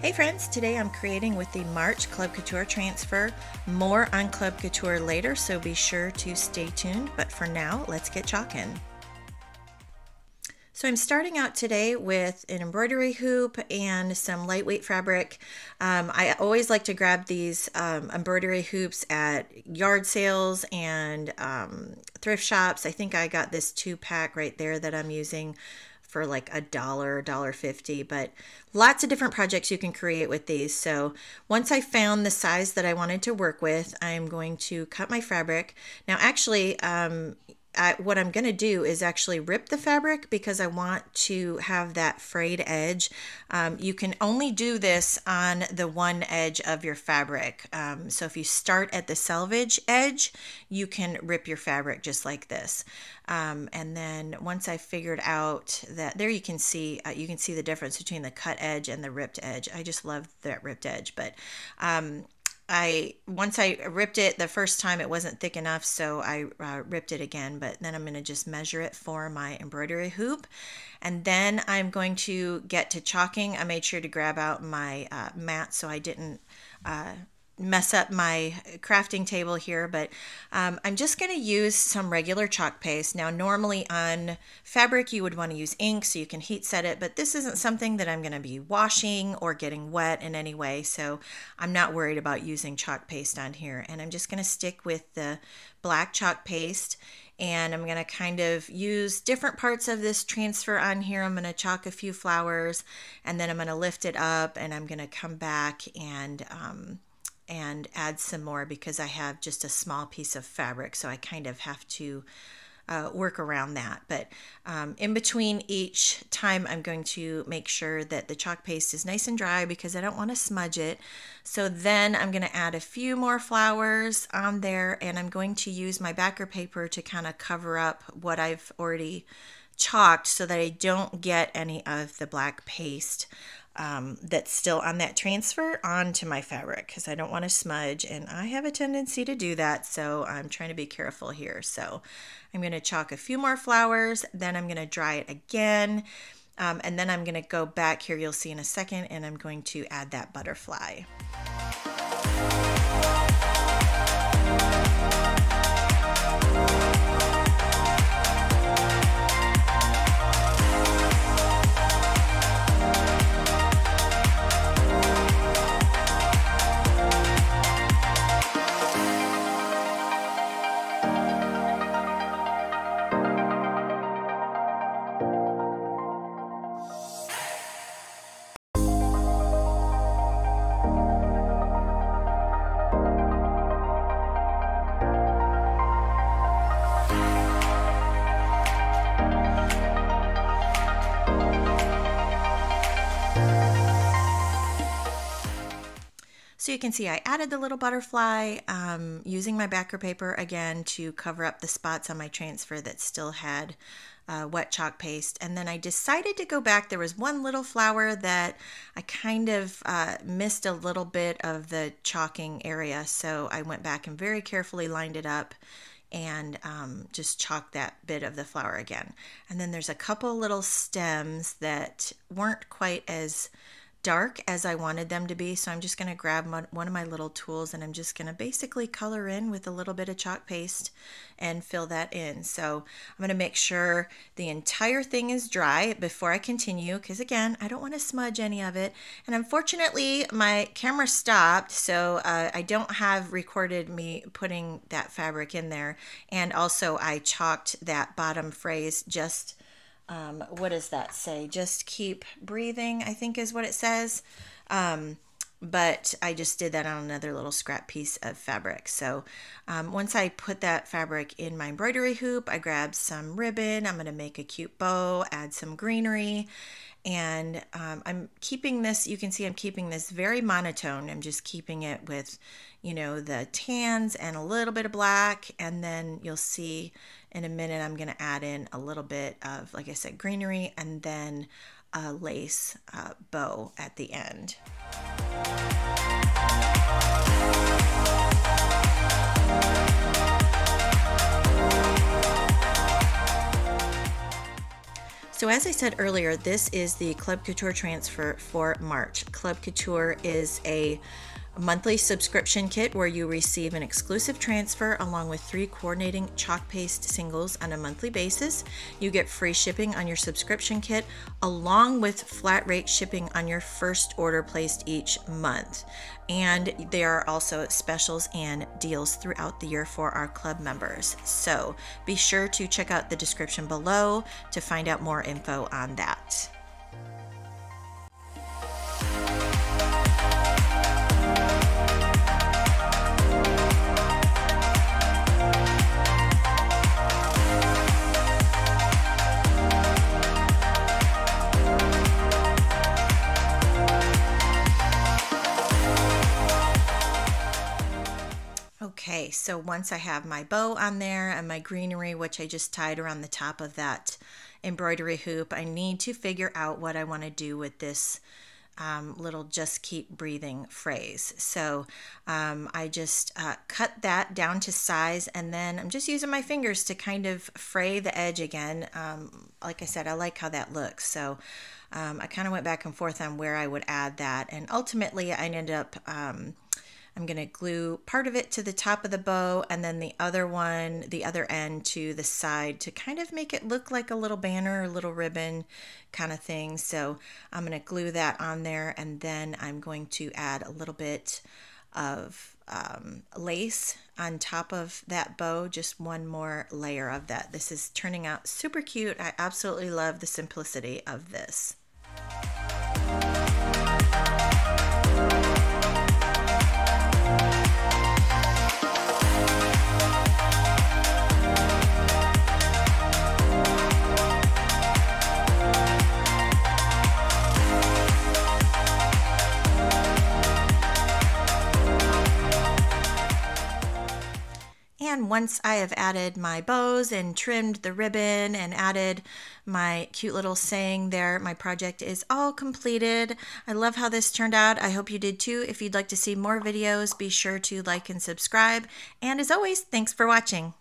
Hey friends, today I'm creating with the March Club Couture transfer. More on Club Couture later, so be sure to stay tuned. But for now, let's get chalking. So I'm starting out today with an embroidery hoop and some lightweight fabric. I always like to grab these embroidery hoops at yard sales and thrift shops. I think I got this 2-pack right there that I'm using for like $1, $1.50, but lots of different projects you can create with these. So once I found the size that I wanted to work with, I'm going to cut my fabric. Now actually, what I'm going to do is actually rip the fabric because I want to have that frayed edge. You can only do this on the one edge of your fabric. So if you start at the selvage edge, you can rip your fabric just like this. And then once I figured out that, there you can see the difference between the cut edge and the ripped edge. I just love that ripped edge, but once I ripped it the first time, it wasn't thick enough, so I ripped it again. But then I'm going to just measure it for my embroidery hoop, and then I'm going to get to chalking. I made sure to grab out my mat so I didn't mess up my crafting table here, but I'm just going to use some regular chalk paste. Now normally on fabric you would want to use ink so you can heat set it, but this isn't something that I'm going to be washing or getting wet in any way, so I'm not worried about using chalk paste on here. And I'm just going to stick with the black chalk paste, and I'm going to kind of use different parts of this transfer on here. I'm going to chalk a few flowers, and then I'm going to lift it up, and I'm going to come back and add some more because I have just a small piece of fabric, so I kind of have to work around that. But in between each time, I'm going to make sure that the chalk paste is nice and dry because I don't want to smudge it. So then I'm going to add a few more flowers on there, and I'm going to use my backer paper to kind of cover up what I've already chalked so that I don't get any of the black paste that's still on that transfer onto my fabric, because I don't want to smudge, and I have a tendency to do that, so I'm trying to be careful here. So I'm going to chalk a few more flowers, then I'm going to dry it again, and then I'm going to go back here, you'll see in a second, and I'm going to add that butterfly. So you can see I added the little butterfly using my backer paper again to cover up the spots on my transfer that still had wet chalk paste. And then I decided to go back. There was one little flower that I kind of missed a little bit of the chalking area. So I went back and very carefully lined it up and just chalked that bit of the flower again. And then there's a couple little stems that weren't quite as dark as I wanted them to be, so I'm just going to grab one of my little tools, and I'm just going to basically color in with a little bit of chalk paste and fill that in. So I'm going to make sure the entire thing is dry before I continue, because again, I don't want to smudge any of it. And unfortunately my camera stopped, so I don't have recorded me putting that fabric in there. And also I chalked that bottom phrase, just what does that say? Just keep breathing, I think is what it says. But I just did that on another little scrap piece of fabric. So once I put that fabric in my embroidery hoop, I grabbed some ribbon. I'm going to make a cute bow, add some greenery, and I'm keeping this, you can see I'm keeping this very monotone. I'm just keeping it with, you know, the tans and a little bit of black, and then you'll see in a minute I'm going to add in a little bit of, like I said, greenery, and then a lace bow at the end. So as I said earlier, this is the Club Couture transfer for March. Club Couture is a monthly subscription kit where you receive an exclusive transfer along with 3 coordinating chalk paste singles on a monthly basis. You get free shipping on your subscription kit along with flat rate shipping on your first order placed each month. And there are also specials and deals throughout the year for our club members. So be sure to check out the description below to find out more info on that. Okay, so once I have my bow on there and my greenery, which I just tied around the top of that embroidery hoop, I need to figure out what I want to do with this little "just keep breathing" phrase. So I just cut that down to size, and then I'm just using my fingers to kind of fray the edge again. Like I said, I like how that looks. So I kind of went back and forth on where I would add that, and ultimately I ended up I'm going to glue part of it to the top of the bow and then the other end to the side to kind of make it look like a little banner, a little ribbon kind of thing. So I'm going to glue that on there, and then I'm going to add a little bit of lace on top of that bow, just one more layer of that. This is turning out super cute. I absolutely love the simplicity of this. And once I have added my bows and trimmed the ribbon and added my cute little saying there, my project is all completed. I love how this turned out. I hope you did too. If you'd like to see more videos, be sure to like and subscribe. And as always, thanks for watching.